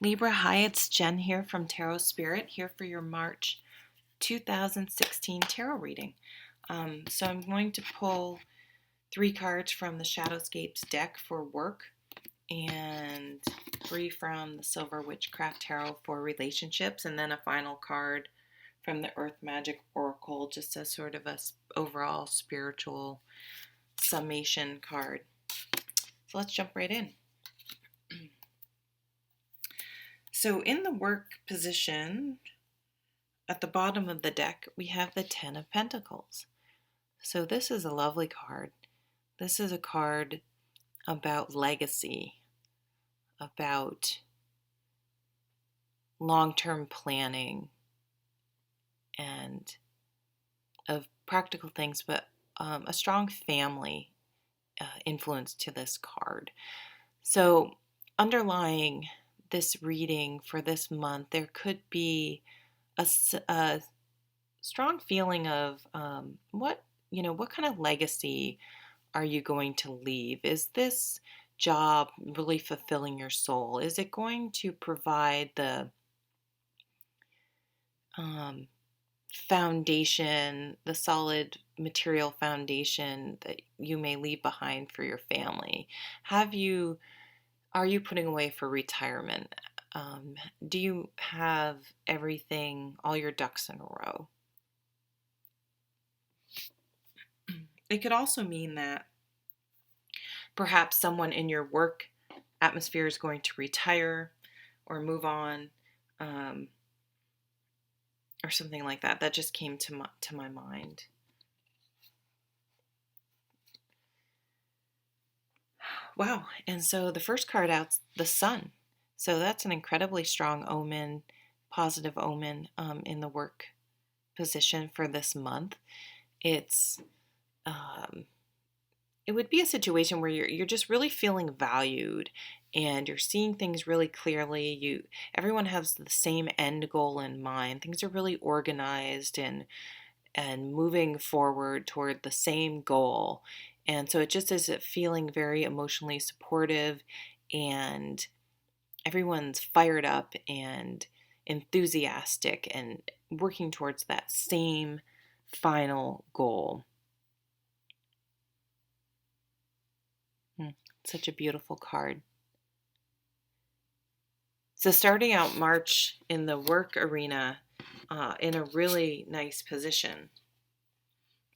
Libra, hi, it's Jen here from Tarot Spirit, here for your March 2016 tarot reading. So I'm going to pull 3 cards from the Shadowscapes deck for work and 3 from the Silver Witchcraft Tarot for relationships, and then a final card from the Earth Magic Oracle, just as sort of a overall spiritual summation card. So let's jump right in. So in the work position, at the bottom of the deck, we have the Ten of Pentacles. So this is a lovely card. This is a card about legacy, about long-term planning, and of practical things, but a strong family influence to this card. So underlying this reading for this month, there could be a strong feeling of what kind of legacy are you going to leave? Is this job really fulfilling your soul? Is it going to provide the foundation, the solid material foundation that you may leave behind for your family? Are you putting away for retirement? Do you have everything, all your ducks in a row? It could also mean that perhaps someone in your work atmosphere is going to retire or move on, or something like that. That just came to my mind. Wow. And so the first card out's the Sun. So that's an incredibly strong omen, positive omen in the work position for this month. It's it would be a situation where you're just really feeling valued and you're seeing things really clearly. Everyone has the same end goal in mind. Things are really organized and moving forward toward the same goal. And so it just is feeling very emotionally supportive, and everyone's fired up and enthusiastic and working towards that same final goal. Such a beautiful card. So starting out March in the work arena in a really nice position.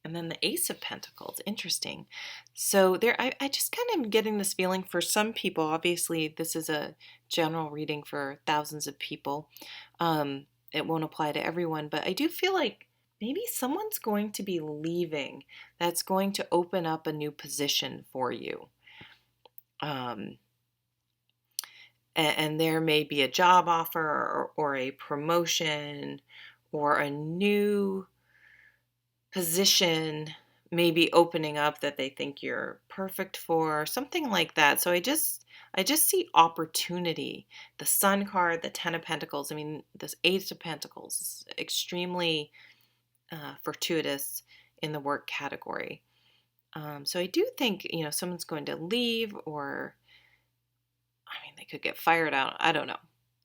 And then the Ace of Pentacles, interesting. So I just kind of am getting this feeling for some people. Obviously, this is a general reading for thousands of people. It won't apply to everyone, but I do feel like maybe someone's going to be leaving that's going to open up a new position for you. And there may be a job offer or a promotion or a new position maybe opening up that they think you're perfect for, something like that. So I just see opportunity. The Sun card, the Ten of Pentacles, I mean, this Ace of Pentacles is extremely fortuitous in the work category. So I do think, someone's going to leave, or they could get fired out. I don't know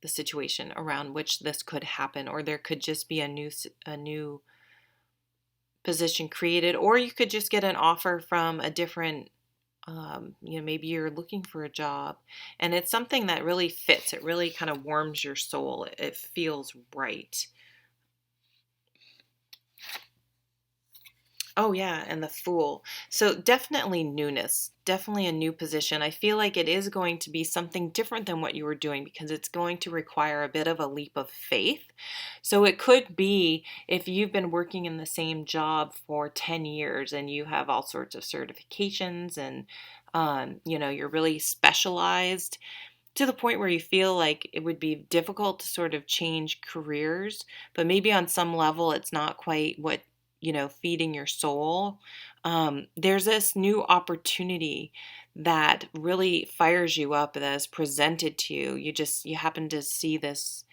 the situation around which this could happen, or there could just be a new position created, or you could just get an offer from a different, maybe you're looking for a job and it's something that really fits. It really kind of warms your soul. It feels right. Oh yeah, and the Fool. So definitely newness, definitely a new position. I feel like it is going to be something different than what you were doing because it's going to require a bit of a leap of faith. So it could be if you've been working in the same job for 10 years and you have all sorts of certifications and you're really specialized to the point where you feel like it would be difficult to sort of change careers, but maybe on some level it's not quite what feeding your soul. There's this new opportunity that really fires you up that is presented to you. You happen to see this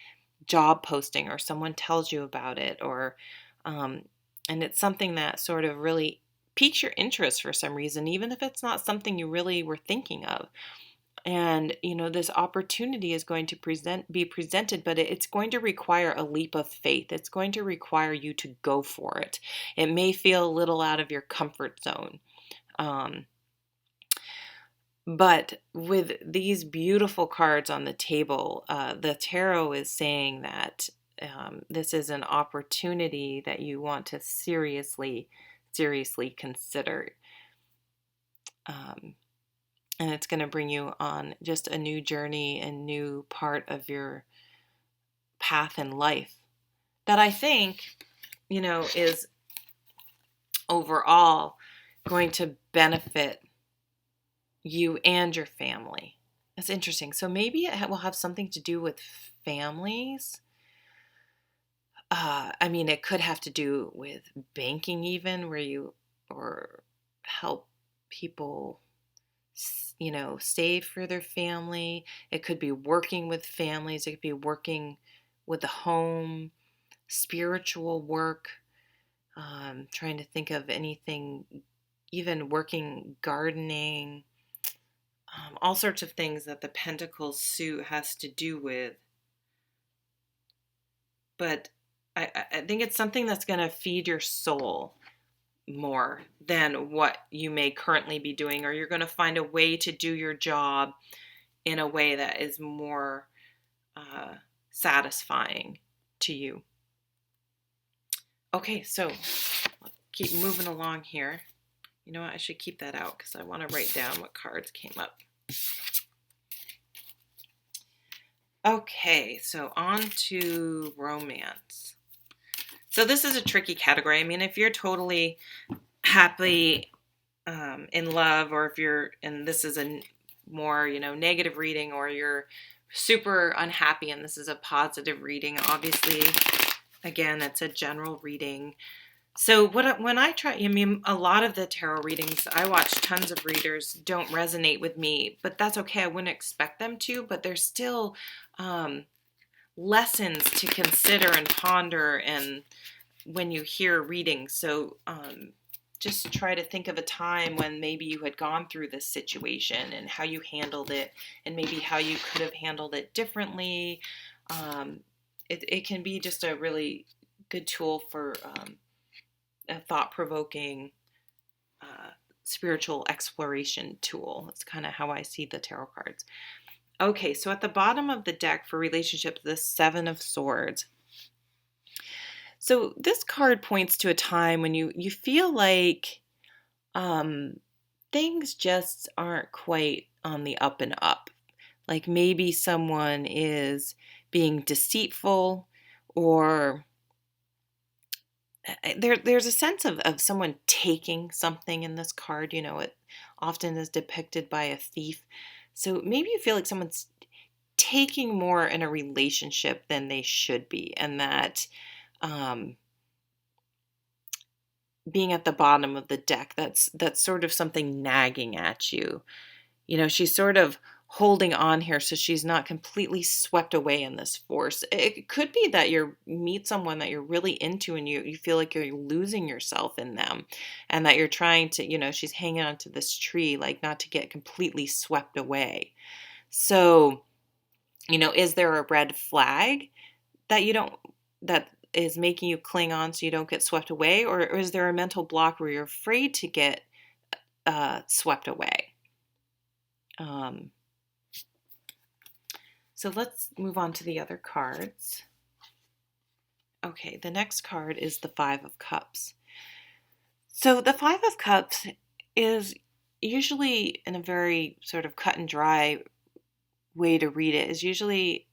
job posting or someone tells you about it, or and it's something that sort of really piques your interest for some reason, even if it's not something you really were thinking of. And, this opportunity is going to be presented, but it's going to require a leap of faith. It's going to require you to go for it. It may feel a little out of your comfort zone. But with these beautiful cards on the table, the tarot is saying that this is an opportunity that you want to seriously consider. And it's going to bring you on just a new journey, a new part of your path in life that I think, is overall going to benefit you and your family. That's interesting. So maybe it will have something to do with families. It could have to do with banking, even where you or help people, save for their family. It could be working with families. It could be working with the home, spiritual work. Trying to think of anything, even working, gardening, all sorts of things that the Pentacles suit has to do with. But I think it's something that's going to feed your soul more than what you may currently be doing, or you're going to find a way to do your job in a way that is more satisfying to you. Okay, so keep moving along here. You know what? I should keep that out because I want to write down what cards came up. Okay, so on to romance. So this is a tricky category. If you're totally happy in love, or if you're, and this is a more, negative reading, or you're super unhappy and this is a positive reading, obviously, again, it's a general reading. So when I try, a lot of the tarot readings, I watch tons of readers, don't resonate with me, but that's okay. I wouldn't expect them to, but there's still lessons to consider and ponder and when you hear readings. So just try to think of a time when maybe you had gone through this situation and how you handled it, and maybe how you could have handled it differently. It can be just a really good tool for a thought-provoking spiritual exploration tool. That's kind of how I see the tarot cards. Okay, so at the bottom of the deck for relationships, the Seven of Swords. So this card points to a time when you feel like things just aren't quite on the up and up. Like maybe someone is being deceitful, or there's a sense of someone taking something in this card. It often is depicted by a thief. So maybe you feel like someone's taking more in a relationship than they should be, and that being at the bottom of the deck, that's sort of something nagging at you. She's sort of holding on here so she's not completely swept away in this force. It could be that you meet someone that you're really into and you feel like you're losing yourself in them, and that you're trying to, she's hanging onto this tree, like not to get completely swept away. So, is there a red flag that that is making you cling on so you don't get swept away? Or is there a mental block where you're afraid to get swept away? So let's move on to the other cards. Okay, the next card is the Five of Cups. So the Five of Cups is usually, in a very sort of cut and dry way to read it, is usually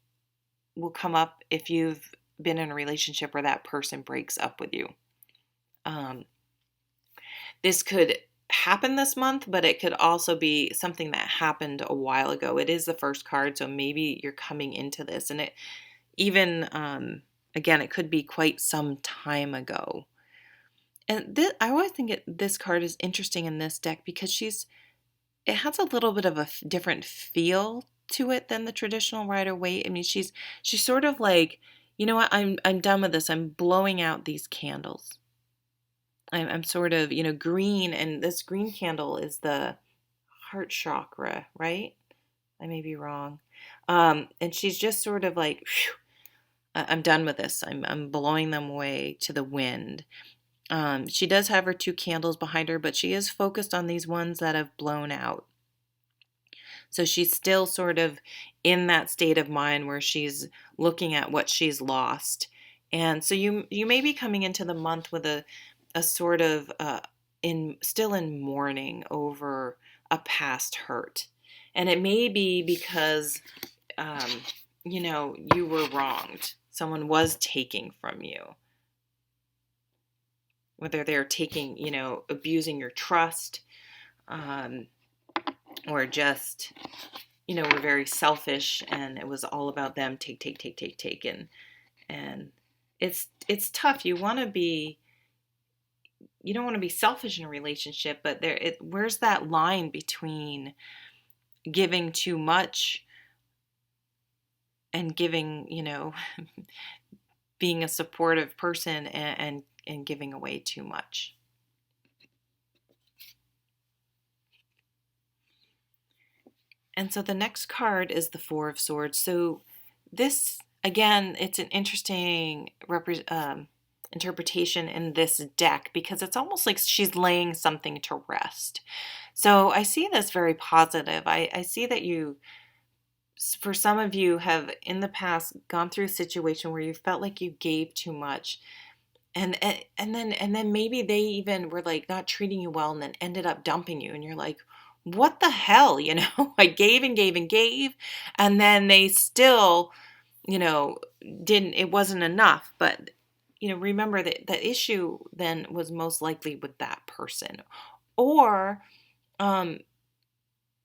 will come up if you've been in a relationship where that person breaks up with you. This could happen this month, but it could also be something that happened a while ago. It is the first card, so maybe you're coming into this, and it even again, it could be quite some time ago. And I always think this card is interesting in this deck because it has a little bit of a different feel to it than the traditional Rider-Waite. She's sort of like, you know what, I'm done with this. I'm blowing out these candles. I'm sort of, green, and this green candle is the heart chakra, right? I may be wrong. And she's just sort of like, "Phew, I'm done with this. I'm blowing them away to the wind." She does have her 2 candles behind her, but she is focused on these ones that have blown out. So she's still sort of in that state of mind where she's looking at what she's lost. And so you may be coming into the month with a sort of in mourning over a past hurt. And it may be because you were wronged. Someone was taking from you. Whether they're taking, abusing your trust, or just, were very selfish and it was all about them, take. And it's tough. You don't want to be selfish in a relationship, but where's that line between giving too much and giving, being a supportive person and giving away too much. And so the next card is the Four of Swords. So this, again, it's an interesting interpretation in this deck because it's almost like she's laying something to rest. So I see this very positive. I see that for some of you, have in the past gone through a situation where you felt like you gave too much. And then maybe they even were like not treating you well and then ended up dumping you. And you're like, what the hell? I gave and gave and gave. And then they still, it wasn't enough. But, remember that the issue then was most likely with that person. Or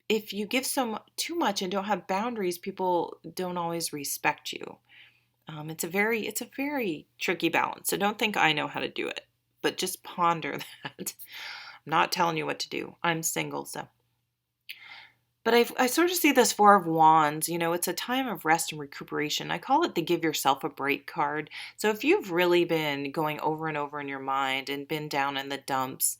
if you give too much and don't have boundaries, people don't always respect you. It's a very tricky balance. So don't think I know how to do it, but just ponder that. I'm not telling you what to do. I'm single, so. But I sort of see this Four of Wands. It's a time of rest and recuperation. I call it the Give Yourself a Break card. So if you've really been going over and over in your mind and been down in the dumps,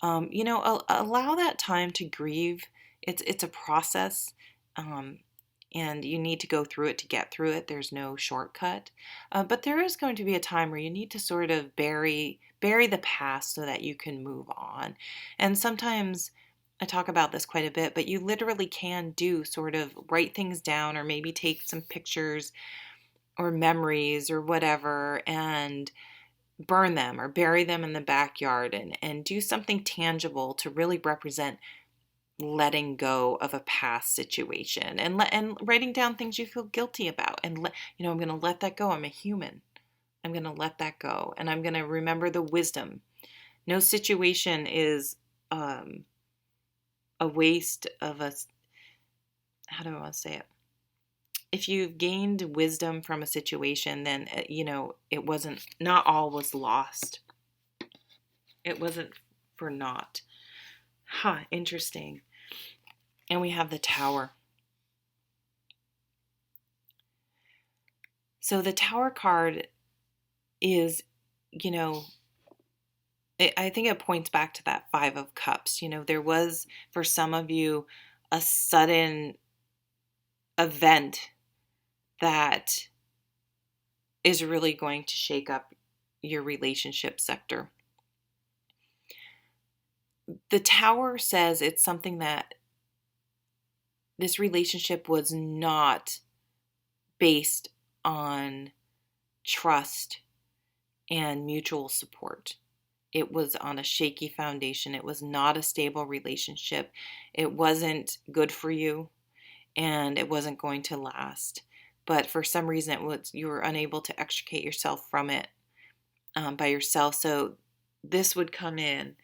allow that time to grieve. It's a process. And you need to go through it to get through it. There's no shortcut. But there is going to be a time where you need to sort of bury the past so that you can move on. And sometimes I talk about this quite a bit, but you literally can do sort of write things down or maybe take some pictures or memories or whatever and burn them or bury them in the backyard and do something tangible to really represent letting go of a past situation and writing down things you feel guilty about and I'm going to let that go. I'm a human. I'm going to let that go and I'm going to remember the wisdom. No situation is a waste of how do I want to say it? If you've gained wisdom from a situation, then it wasn't, not all was lost. It wasn't for naught. Interesting. And we have the Tower. So the Tower card is, I think it points back to that Five of Cups. There was, for some of you, a sudden event that is really going to shake up your relationship sector. The Tower says it's something that this relationship was not based on trust and mutual support. It was on a shaky foundation. It was not a stable relationship. It wasn't good for you, and it wasn't going to last. But for some reason, you were unable to extricate yourself from it by yourself. So this would come in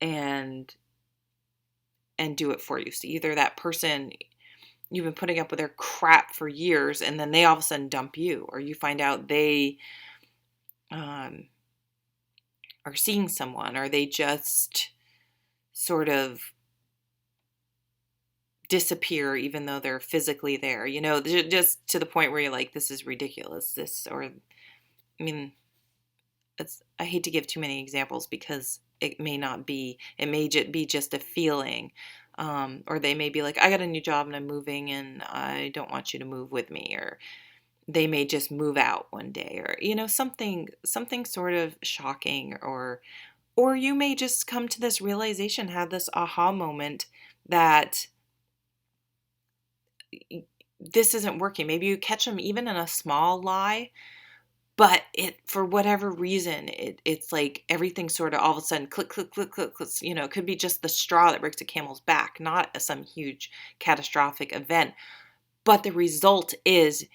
and do it for you. So either that person, you've been putting up with their crap for years and then they all of a sudden dump you, or you find out they are seeing someone, or they just sort of disappear even though they're physically there, just to the point where you're like, this is ridiculous. I hate to give too many examples because it may be just a feeling. Or they may be like, I got a new job and I'm moving and I don't want you to move with me. Or they may just move out one day, or, something sort of shocking, or you may just come to this realization, have this aha moment that this isn't working. Maybe you catch them even in a small lie, but for whatever reason, it's like everything sort of all of a sudden click, click, click, click, click. It could be just the straw that breaks the camel's back, not some huge catastrophic event. But the result is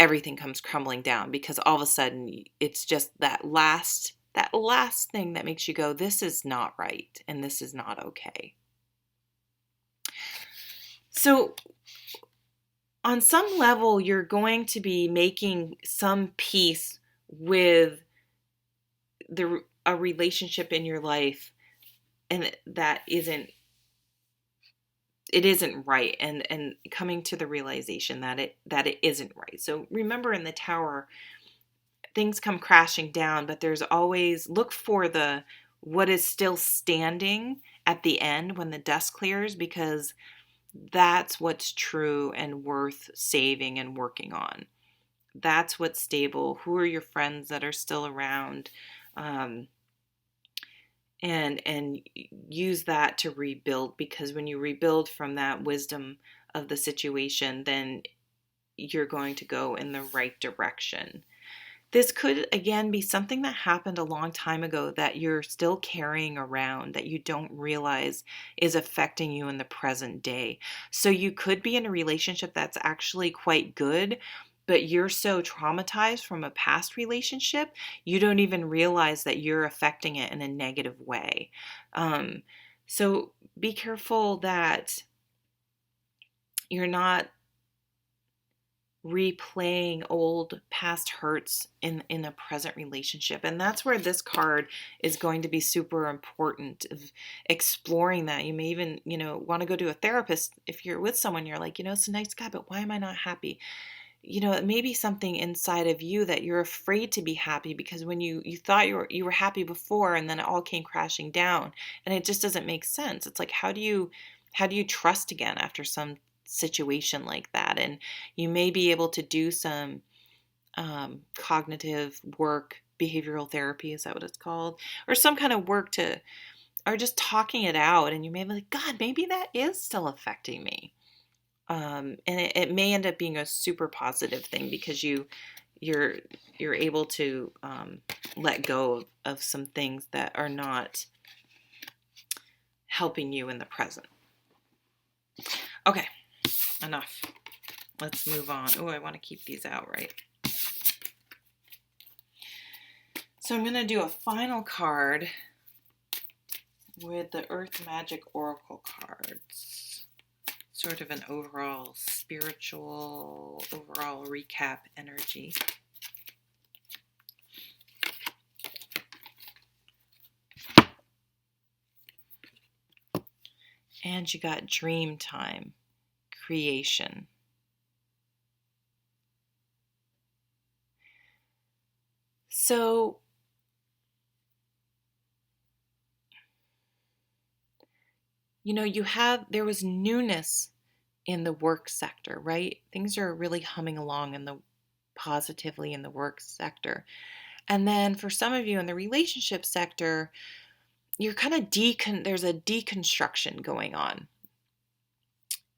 everything comes crumbling down, because all of a sudden it's just that last thing that makes you go, this is not right and this is not okay. So on some level, you're going to be making some peace with a relationship in your life, and that isn't right, and coming to the realization that it isn't right. So remember, in the tower, things come crashing down, but there's always, look for what is still standing at the end when the dust clears, because that's what's true and worth saving and working on. That's what's stable. Who are your friends that are still around? And use that to rebuild, because when you rebuild from that wisdom of the situation, then you're going to go in the right direction. This could, again, be something that happened a long time ago that you're still carrying around, that you don't realize is affecting you in the present day. So you could be in a relationship that's actually quite good, but you're so traumatized from a past relationship, you don't even realize that you're affecting it in a negative way. So be careful that you're not replaying old past hurts in a present relationship. And that's where this card is going to be super important, of exploring that. You may even, want to go to a therapist if you're with someone, you're like, it's a nice guy, but why am I not happy? It may be something inside of you that you're afraid to be happy, because when you thought you were happy before, and then it all came crashing down, and it just doesn't make sense. It's like, how do you trust again after some situation like that? And you may be able to do some cognitive work, behavioral therapy, is that what it's called, or some kind of work or just talking it out, and you may be like, God, maybe that is still affecting me. And it may end up being a super positive thing, because you're able to let go of some things that are not helping you in the present. Okay, enough. Let's move on. Oh, I want to keep these out, right? So I'm going to do a final card with the Earth Magic Oracle cards. Sort of an overall spiritual, overall recap energy. And you got Dream Time, Creation. So there was newness in the work sector, right? Things are really humming along positively in the work sector. And then for some of you in the relationship sector, you're kind of there's a deconstruction going on.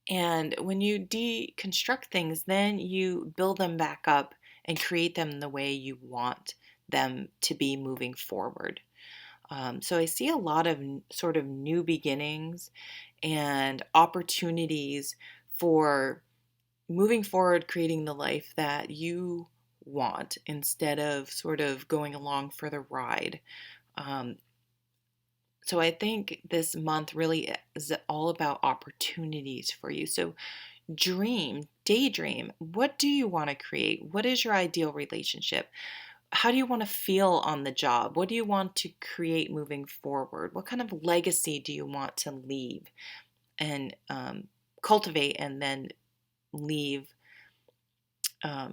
And when you deconstruct things, then you build them back up and create them the way you want them to be moving forward. So I see a lot of sort of new beginnings and opportunities for moving forward, creating the life that you want, instead of sort of going along for the ride. So I think this month really is all about opportunities for you. So daydream. What do you want to create? What is your ideal relationship? How do you want to feel on the job? What do you want to create moving forward? What kind of legacy do you want to leave and cultivate, and then leave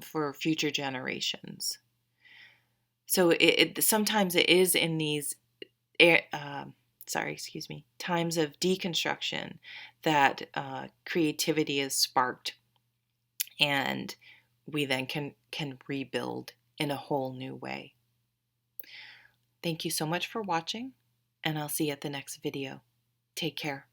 for future generations? So sometimes it is in these times of deconstruction that creativity is sparked, and we then can rebuild in a whole new way. Thank you so much for watching, and I'll see you at the next video. Take care.